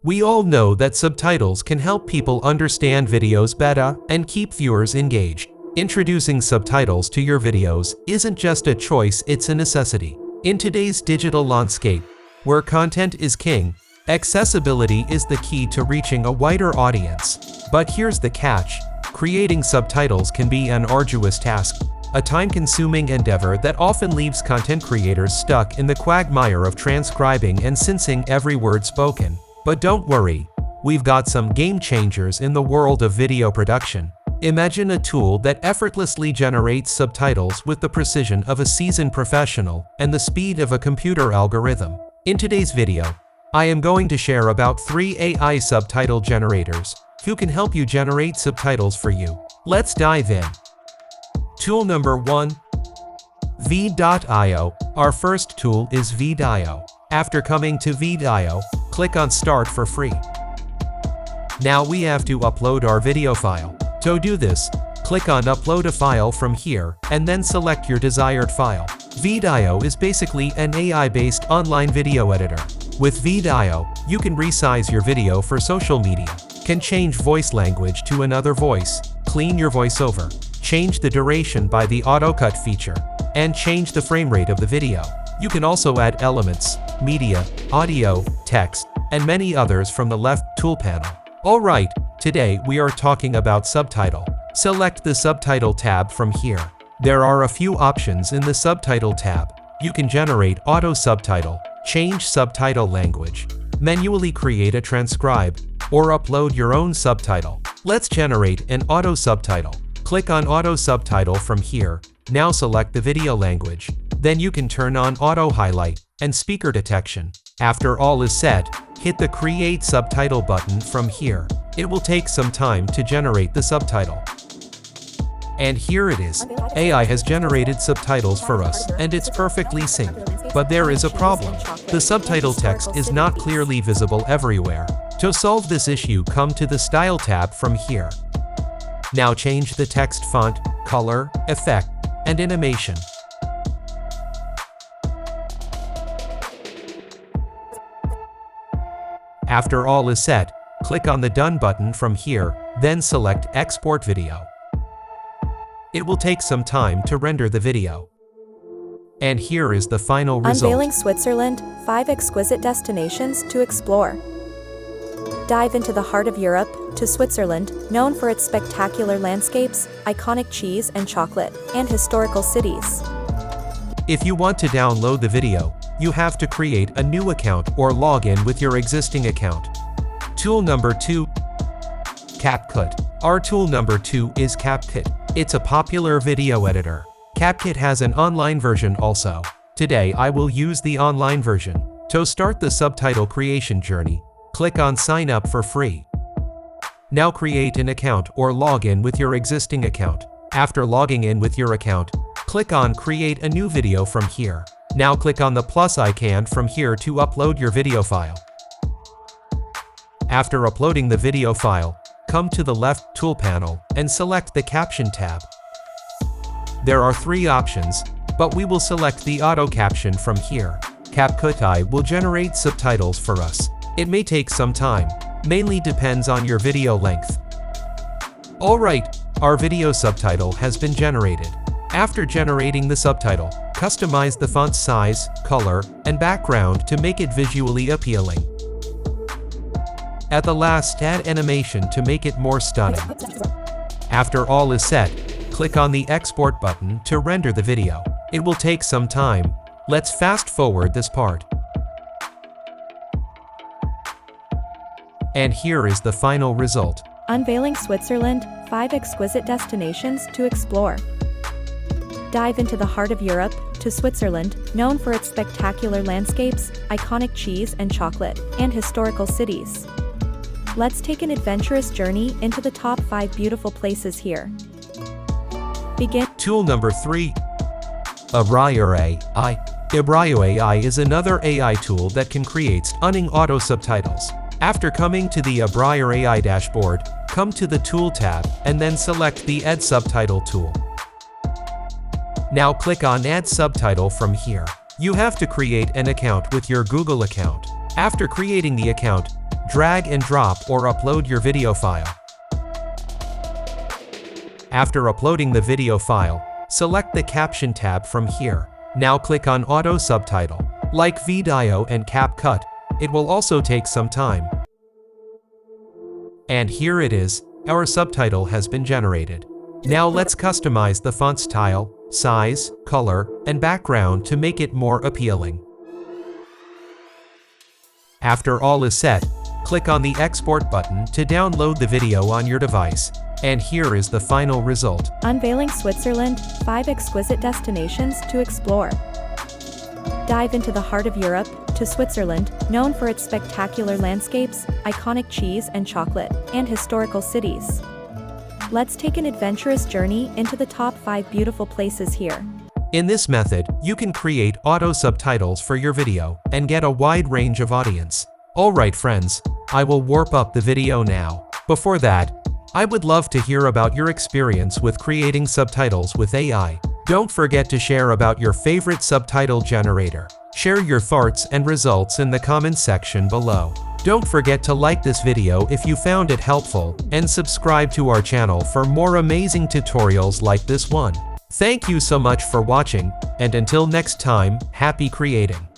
We all know that subtitles can help people understand videos better and keep viewers engaged. Introducing subtitles to your videos isn't just a choice, it's a necessity. In today's digital landscape, where content is king, accessibility is the key to reaching a wider audience. But here's the catch: creating subtitles can be an arduous task, a time-consuming endeavor that often leaves content creators stuck in the quagmire of transcribing and sensing every word spoken. But don't worry, we've got some game changers in the world of video production. Imagine a tool that effortlessly generates subtitles with the precision of a seasoned professional and the speed of a computer algorithm. In today's video, I am going to share about 3 AI subtitle generators who can help you generate subtitles for you. Let's dive in. Tool number 1. Veed IO. Our first tool is Veed IO. After coming to Veed IO, click on Start for free. Now we have to upload our video file. To do this, click on Upload a file from here, and then select your desired file. Veed IO is basically an AI-based online video editor. With Veed IO, you can resize your video for social media, can change voice language to another voice, clean your voiceover, change the duration by the auto-cut feature, and change the frame rate of the video. You can also add elements, media, audio, text, and many others from the left tool panel. Alright, today we are talking about Subtitle. Select the Subtitle tab from here. There are a few options in the Subtitle tab. You can generate auto subtitle, change subtitle language, manually create a transcribe, or upload your own subtitle. Let's generate an auto subtitle. Click on Auto Subtitle from here. Now select the video language. Then you can turn on auto highlight and speaker detection. After all is set, hit the Create Subtitle button from here. It will take some time to generate the subtitle. And here it is. AI has generated subtitles for us, and it's perfectly synced. But there is a problem. The subtitle text is not clearly visible everywhere. To solve this issue, come to the Style tab from here. Now change the text font, color, effect, and animation. After all is set, click on the Done button from here, then select Export Video. It will take some time to render the video. And here is the final result. Unveiling Switzerland, 5 exquisite destinations to explore. Dive into the heart of Europe, to Switzerland, known for its spectacular landscapes, iconic cheese and chocolate, and historical cities. If you want to download the video, you have to create a new account or log in with your existing account. Tool number 2. CapCut. Our tool number 2 is CapCut. It's a popular video editor. CapCut has an online version also. Today I will use the online version. To start the subtitle creation journey, click on Sign up for free. Now create an account or log in with your existing account. After logging in with your account, click on Create a new video from here. Now click on the plus icon from here to upload your video file. After uploading the video file, come to the left tool panel and select the Caption tab. There are 3 options, but we will select the auto caption from here. CapCut AI will generate subtitles for us. It may take some time, mainly depends on your video length. Alright, our video subtitle has been generated. After generating the subtitle, customize the font size, color, and background to make it visually appealing. At the last, add animation to make it more stunning. After all is set, click on the Export button to render the video. It will take some time. Let's fast forward this part. And here is the final result. Unveiling Switzerland, 5 exquisite destinations to explore. Dive into the heart of Europe, to Switzerland, known for its spectacular landscapes, iconic cheese and chocolate, and historical cities. Let's take an adventurous journey into the top 5 beautiful places here. Begin. Tool number 3. Abraia AI. Abraia AI is another AI tool that can create stunning auto subtitles. After coming to the Abri AI dashboard, come to the Tool tab and then select the Add Subtitle tool. Now click on Add Subtitle from here. You have to create an account with your Google account. After creating the account, drag and drop or upload your video file. After uploading the video file, select the caption tab from here. Now click on Auto Subtitle. Like Veed IO and CapCut, it will also take some time. And here it is, our subtitle has been generated. Now let's customize the font style, size, color, and background to make it more appealing. After all is set, click on the Export button to download the video on your device. And here is the final result. Unveiling Switzerland, 5 exquisite destinations to explore. Dive into the heart of Europe, to Switzerland, known for its spectacular landscapes, iconic cheese and chocolate, and historical cities. Let's take an adventurous journey into the top 5 beautiful places here. In this method, you can create auto subtitles for your video and get a wide range of audience. Alright friends, I will warp up the video now. Before that, I would love to hear about your experience with creating subtitles with AI. Don't forget to share about your favorite subtitle generator. Share your thoughts and results in the comments section below. Don't forget to like this video if you found it helpful, and subscribe to our channel for more amazing tutorials like this one. Thank you so much for watching, and until next time, happy creating.